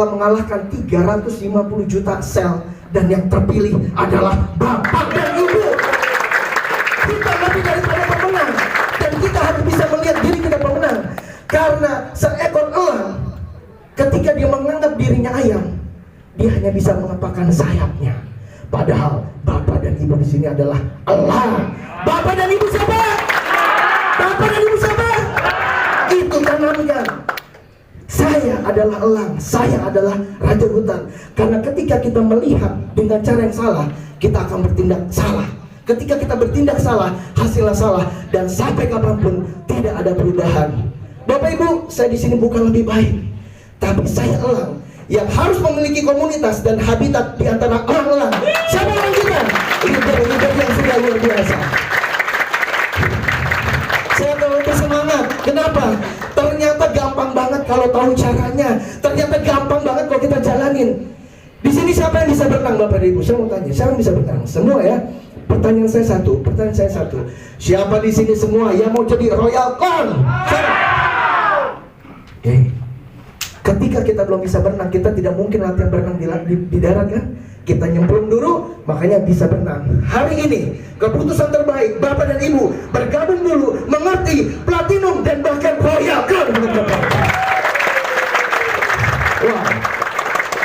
telah mengalahkan 350 juta sel, dan yang terpilih adalah Bapak dan Ibu. Kita lebih daripada pemenang, dan kita harus bisa melihat diri kita pemenang. Karena seekor elang, ketika dia menganggap dirinya ayam, dia hanya bisa mengepakkan sayapnya. Padahal Bapak dan Ibu di sini adalah elang. Bapak dan Ibu siapa? Bapak dan Ibu siapa? Itu tanamkan. Saya adalah elang, saya adalah raja hutan. Karena ketika kita melihat dengan cara yang salah, kita akan bertindak salah. Ketika kita bertindak salah, hasilnya salah, dan sampai kapanpun tidak ada perubahan. Bapak Ibu, saya di sini bukan lebih baik, tapi saya elang yang harus memiliki komunitas dan habitat di antara elang-elang. Siapa elang kita? Leader-leader yang sudah luar biasa. Saya terlalu bersemangat. Kenapa? Ternyata gampang banget kalau tahu caranya. Ternyata gampang banget kalau kita jalanin. Di sini siapa yang bisa berenang, Bapak Ibu? Saya mau tanya, siapa yang bisa berenang? Semua ya? Pertanyaan saya satu. Siapa di sini semua yang mau jadi Royal Con? Oke. Ketika kita belum bisa berenang, kita tidak mungkin latihan berenang di darat kan? Kita nyemplung dulu, makanya bisa berenang. Hari ini, keputusan terbaik Bapak dan Ibu bergabung dulu, mengerti platinum dan bahkan Royal Con. Wah,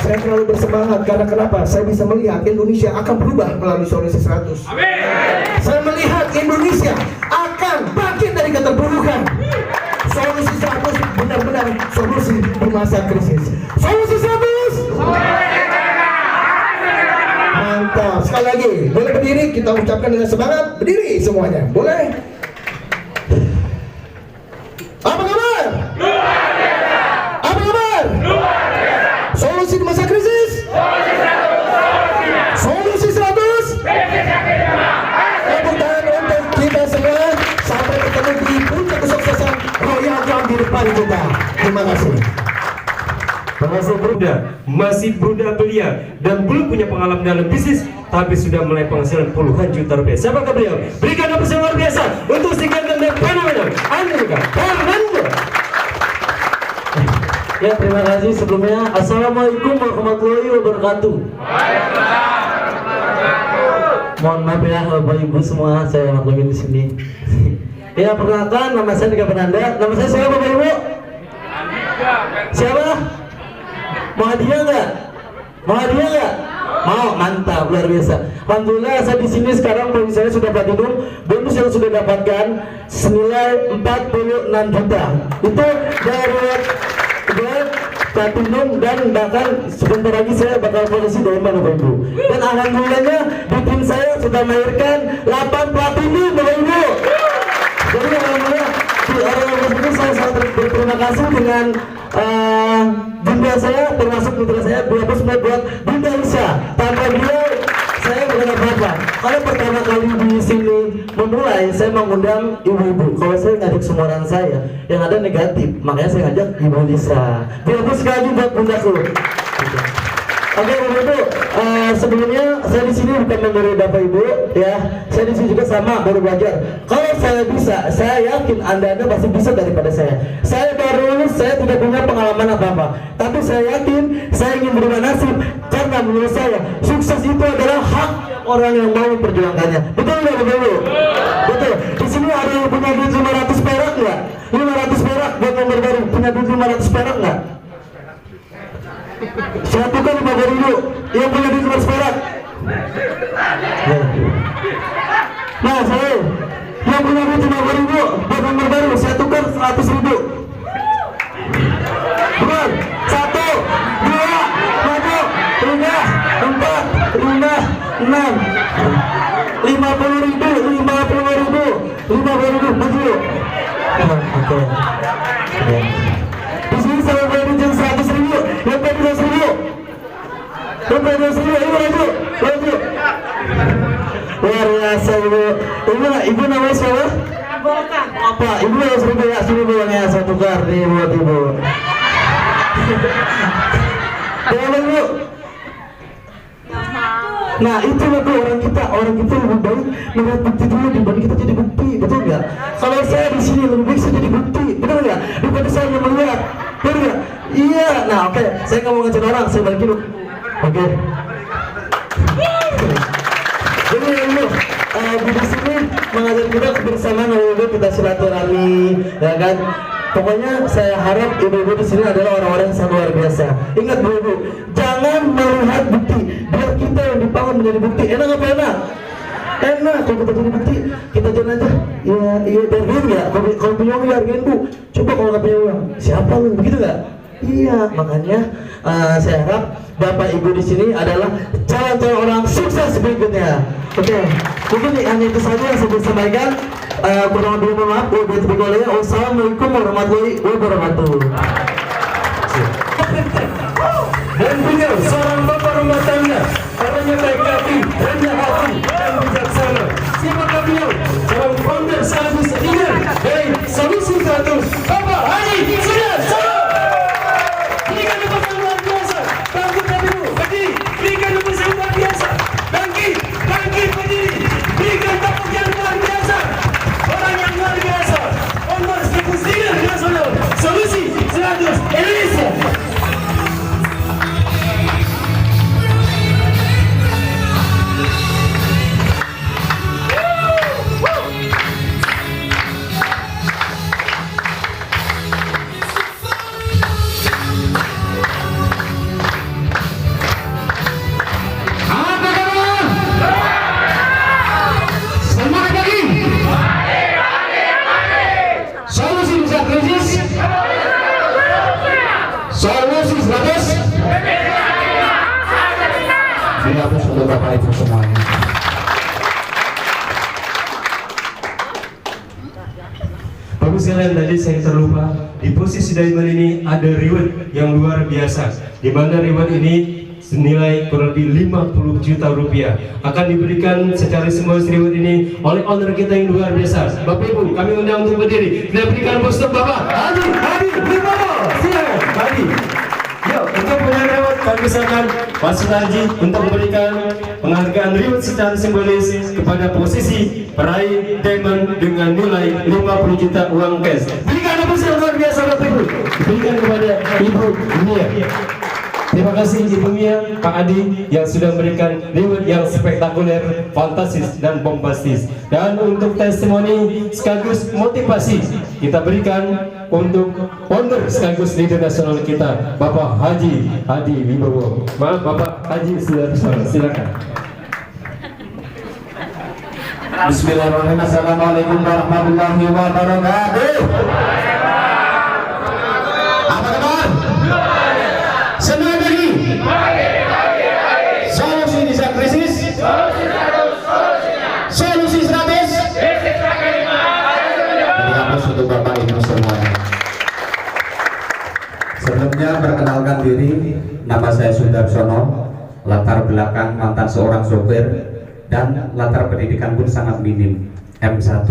saya terlalu bersemangat karena kenapa? Saya bisa melihat Indonesia akan berubah melalui Solusi 100. Amin. Saya melihat Indonesia akan bangkit dari keterpurukan. Solusi 100 benar-benar solusi di masa krisis. Solusi 100. Mantap. Sekali lagi, boleh berdiri, kita ucapkan dengan semangat. Berdiri semuanya, boleh? Apa kabar? Apa kabar? Solusi di masa krisis? Solusi 100. Tepuk tangan untuk kita semua. Sampai ketemu di puncak kesuksesan Royal Con di depan kita. Terima kasih. Masih muda belia dan belum punya pengalaman dalam bisnis, tapi sudah mulai penghasilan puluhan juta rupiah. Siapakah beliau? Berikan apresiasi luar biasa untuk si ganteng dan fenomenal Andika Fernando. Ya, terima kasih sebelumnya. Assalamualaikum warahmatullahi wabarakatuh. Mohon maaf ya Bapak Ibu semua, saya maklumin di sini. Ya, perkenalkan, nama saya Andika Fernando. Nama saya siapa Bapak Ibu? Siapa? Mau hadiah nggak? Mau hadiah nggak? Mau, mantap, luar biasa. Alhamdulillah saya di sini sekarang bonus saya sudah platinum. Bonus yang sudah dapatkan senilai 46 juta. Itu dari platinum, dan bahkan sebentar lagi saya bakal posisi Bapak Ibu. Dan alhamdulillahnya di tim saya sudah melahirkan 8 platinum Bapak Ibu. Jadi alhamdulillah di orang ini saya sangat berterima kasih dengan bunda saya, termasuk putra saya, beliau semua buat Bunda Lisa. Tanpa beliau saya bukan apa-apa. Kalau pertama kali di sini memulai, saya mengundang ibu-ibu. Kalau saya ngajak semua orang saya yang ada negatif, makanya saya ngajak Ibu Lisa. Beliau sekali buat bundaku. Oke, Bapak Ibu, sebelumnya saya di sini bukan memberi Bapak Ibu, ya. Saya di sini juga sama, baru belajar. Kalau saya bisa, saya yakin Anda pasti bisa daripada saya. Saya baru lulus, saya tidak punya pengalaman apa-apa. Tapi saya yakin, saya ingin berubah nasib. Karena menurut saya, sukses itu adalah hak orang yang mau memperjuangkannya. Betul nggak, Bapak Ibu? Betul. Di sini ada yang punya duit 500 perak nggak? 500 perak buat nomor baru. Punya duit 500 perak nggak? Saya tukar 50.000 yang punya duit 500 perak. Nah, saya yang punya duit 50.000 buat nomor baru, saya tukar 100.000. Bukan, 1, 2, 3, 4, 5, 6, 50.000, 50.000, maju. Oke. Di sini saya beri jam 100.000, yang beri 100.000, yang beri 100.000, ini maju. Luar biasa Ibu. Ibu namanya siapa? Apa? Ibu yang 1.000 ya, sini uangnya saya tukar nih buat Ibu. Berapa Ibu? Nah itu Ibu, orang kita lebih baik melihat bukti dulu dibanding kita jadi bukti, betul nggak? Kalau saya di sini lebih baik saya jadi bukti, betul nggak? Daripada saya melihat, betul nggak? Iya, nah oke, saya nggak mau ngecek orang, saya balik dulu. Oke. Jadi dulu di sini mengajar kita kebersamaan, ibu kita silaturahmi, ya kan. Pokoknya saya harap ibu-ibu di sini adalah orang-orang yang sangat luar biasa. Ingat ibu, jangan melihat bukti, biar kita yang dibangun menjadi bukti. Enak apa enak? Enak, kalau kita jadi bukti, kita jalan aja. Iya, bergen ya. Kalau punya uang, hargain bu. Coba kalau nggak punya uang, siapa lu? Begitu nggak? Iya, makanya saya harap Bapak Ibu di sini adalah calon-calon orang sukses berikutnya. Oke, mungkin hanya itu saja yang saya bisa sampaikan. Kurang lebih mohon maaf. Wassalamualaikum warahmatullahi wabarakatuh. Dan beliau seorang bapak rumah tangga, orangnya baik hati, rendah hati, dan bijaksana. Siapakah beliau? Seorang founder sekaligus leader dari Solusi 100, Bapak Haji Sudarsono. Berikan tepuk tangan luar biasa. Bangkit dulu, berdiri. Berikan tepuk tangan luar biasa. Bangkit, berdiri. Berikan tepuk yang luar biasa. Orang yang luar biasa. Founder sekaligus leader nasional Solusi 100 Indonesia. Dihapus untuk Bapak Ibu semuanya. Bagus sekalian, tadi saya terlupa. Di posisi diamond ini ada reward yang luar biasa, di mana reward ini senilai kurang lebih 50 juta rupiah akan diberikan secara simbiosis. Reward ini oleh owner kita yang luar biasa. Bapak Ibu, kami undang untuk berdiri. Kita berikan bos untuk Bapak Hadi Wibowo. Silakan Hadi. Yuk, untuk punya reward kami misalkan Pak Sutarji untuk memberikan penghargaan reward secara simbolis kepada posisi peraih diamond dengan nilai 50 juta uang cash. Berikan tepuk tangan luar biasa Bapak Ibu. Berikan kepada Ibu Mia. Terima kasih Ibu Mia, Pak Adi yang sudah memberikan reward yang spektakuler, fantastis dan bombastis. Dan untuk testimoni sekaligus motivasi kita berikan untuk founder sekaligus leader nasional kita, Bapak Haji Hadi Wibowo. Maaf, Bapak Haji Sudarsono, silakan. Bismillahirrahmanirrahim. Assalamualaikum warahmatullahi wabarakatuh. Apa kabar? Senang lagi? Solusi bisa krisis? Solusi 100? Dihapus untuk Bapak Ibu semuanya. Sebelumnya perkenalkan diri, nama saya Sudarsono, latar belakang mantan seorang sopir, dan latar pendidikan pun sangat minim, M1.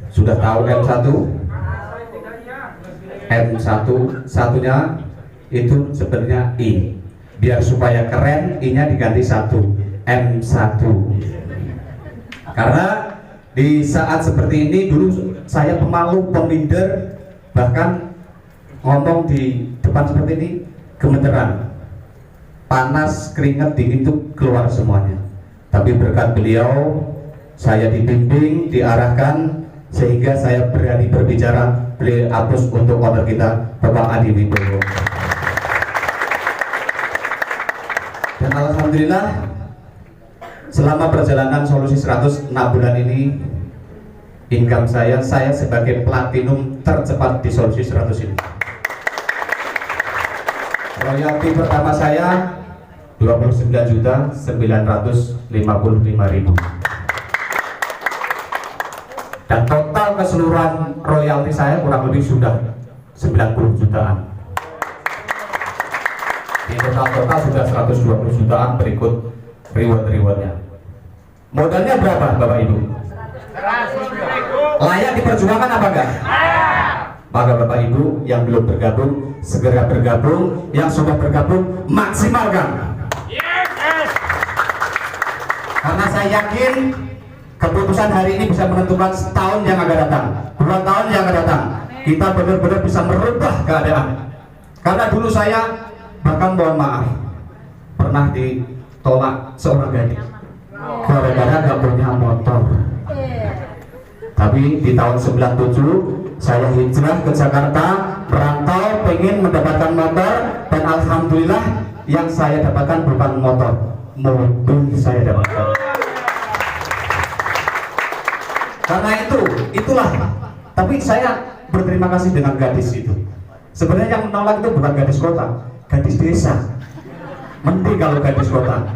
Sudah tahu M1? M1 satunya itu sebenarnya I. Biar supaya keren, I-nya diganti 1, M1. Karena di saat seperti ini dulu saya pemalu, peminder, bahkan ngomong di depan seperti ini gemeteran, panas, keringat, dingin itu keluar semuanya. Tapi berkat beliau saya dibimbing, diarahkan sehingga saya berani berbicara. Beliau hapus untuk owner kita Bapak Adi Wibowo. Dan alhamdulillah selama perjalanan Solusi 100 6 bulan ini, income saya sebagai platinum tercepat di Solusi 100 ini. Royalti pertama saya 29.955.000. Dan total keseluruhan royalti saya kurang lebih sudah 90 jutaan. Di total sudah 120 jutaan berikut reward-rewardnya. Modalnya berapa Bapak Ibu? Layak diperjuangkan apa enggak? Maka Bapak Ibu yang belum bergabung segera bergabung, yang sudah bergabung maksimalkan. Karena saya yakin keputusan hari ini bisa menentukan setahun yang akan datang, 2 tahun yang akan datang. Kita benar-benar bisa merubah keadaan. Karena dulu saya bahkan mohon maaf pernah ditolak seorang gadis gara-gara gak punya motor. Tapi di tahun 97 saya hijrah ke Jakarta, merantau, pengen mendapatkan motor, dan alhamdulillah yang saya dapatkan bukan motor, mobil saya dapatkan. Karena itulah. Tapi saya berterima kasih dengan gadis itu. Sebenarnya yang menolak itu bukan gadis kota, gadis desa. Mending kalau gadis kota,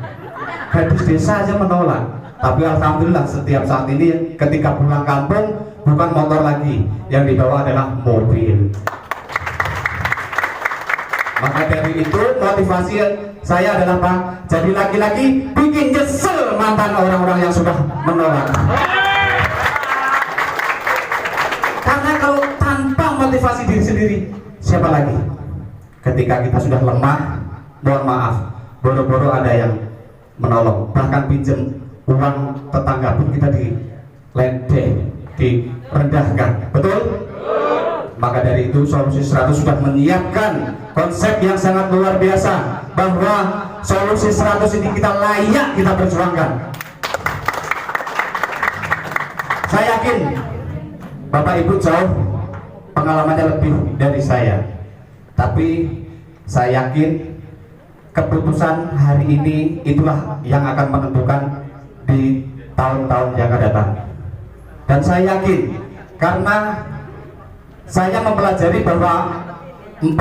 gadis desa aja menolak. Tapi alhamdulillah setiap saat ini ketika pulang kampung bukan motor lagi, yang dibawa adalah mobil. Maka dari itu motivasi saya adalah Pak, jadi laki-laki bikin nyesel mantan orang-orang yang sudah menolak. Karena kalau tanpa motivasi diri sendiri, siapa lagi? Ketika kita sudah lemah, mohon maaf, boro-boro ada yang menolong, bahkan pinjam uang tetangga pun kita diledeh, direndahkan, betul? Maka dari itu Solusi 100 sudah menyiapkan konsep yang sangat luar biasa, bahwa Solusi 100 ini kita layak kita perjuangkan. Saya yakin Bapak Ibu jauh pengalamannya lebih dari saya, tapi saya yakin keputusan hari ini itulah yang akan menentukan di tahun-tahun yang akan datang. Dan saya yakin karena saya mempelajari bahwa 4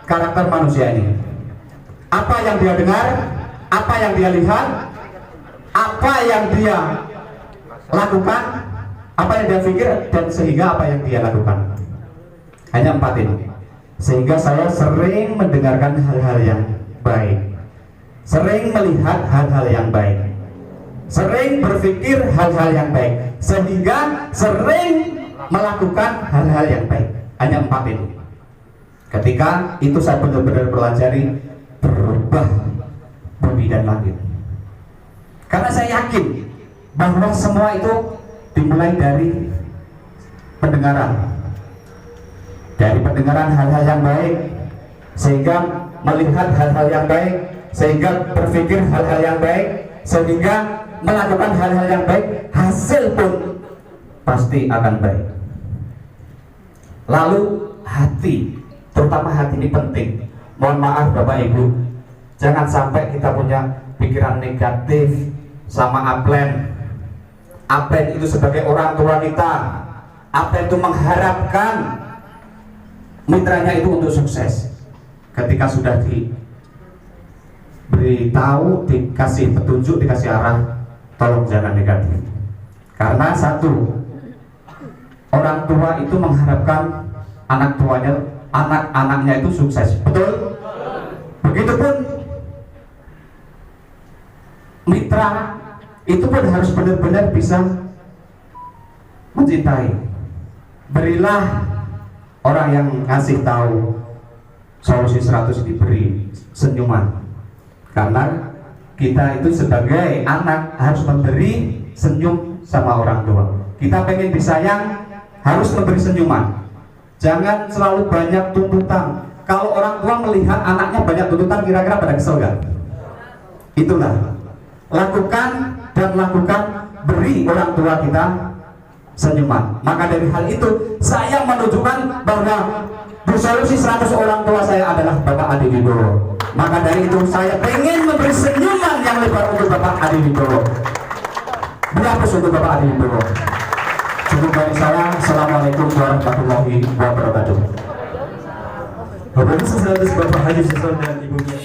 karakter manusia ini, apa yang dia dengar, apa yang dia lihat, apa yang dia lakukan, apa yang dia pikir, dan sehingga apa yang dia lakukan. Hanya 4 ini. Sehingga saya sering mendengarkan hal-hal yang baik, sering melihat hal-hal yang baik, sering berpikir hal-hal yang baik, sehingga sering melakukan hal-hal yang baik. Hanya 4 ini. Ketika itu saya benar-benar pelajari, berubah bumi dan langit. Karena saya yakin bahwa semua itu dimulai dari pendengaran. Dari pendengaran hal-hal yang baik, sehingga melihat hal-hal yang baik, sehingga berpikir hal-hal yang baik, sehingga melakukan hal-hal yang baik, hasil pun pasti akan baik. Lalu hati, terutama hati ini penting. Mohon maaf Bapak Ibu, jangan sampai kita punya pikiran negatif sama Aplen. Aplen itu sebagai orang tua kita, Aplen itu mengharapkan mitranya itu untuk sukses. Ketika sudah diberitahu, dikasih petunjuk, dikasih arah, tolong jangan negatif. Karena satu, orang tua itu mengharapkan anak-anaknya itu sukses, betul? Begitupun mitra itu pun harus benar-benar bisa mencintai. Berilah orang yang ngasih tahu Solusi 100 diberi senyuman, karena kita itu sebagai anak harus memberi senyum sama orang tua. Kita pengen disayang, harus memberi senyuman. Jangan selalu banyak tuntutan. Kalau orang tua melihat anaknya banyak tuntutan, kira-kira pada kesel gak? Itulah, lakukan dan lakukan, beri orang tua kita senyuman. Maka dari hal itu saya menunjukkan bahwa di Solusi 100 orang tua saya adalah Bapak Adi Wibowo. Maka dari itu saya pengen memberi senyuman yang lebar untuk Bapak Adi Wibowo. Berapa untuk Bapak Adi Wibowo? Cukup dari saya. Assalamualaikum warahmatullahi wabarakatuh. Bapak Ibu 100 Bapak Haji Susan dan Ibunya.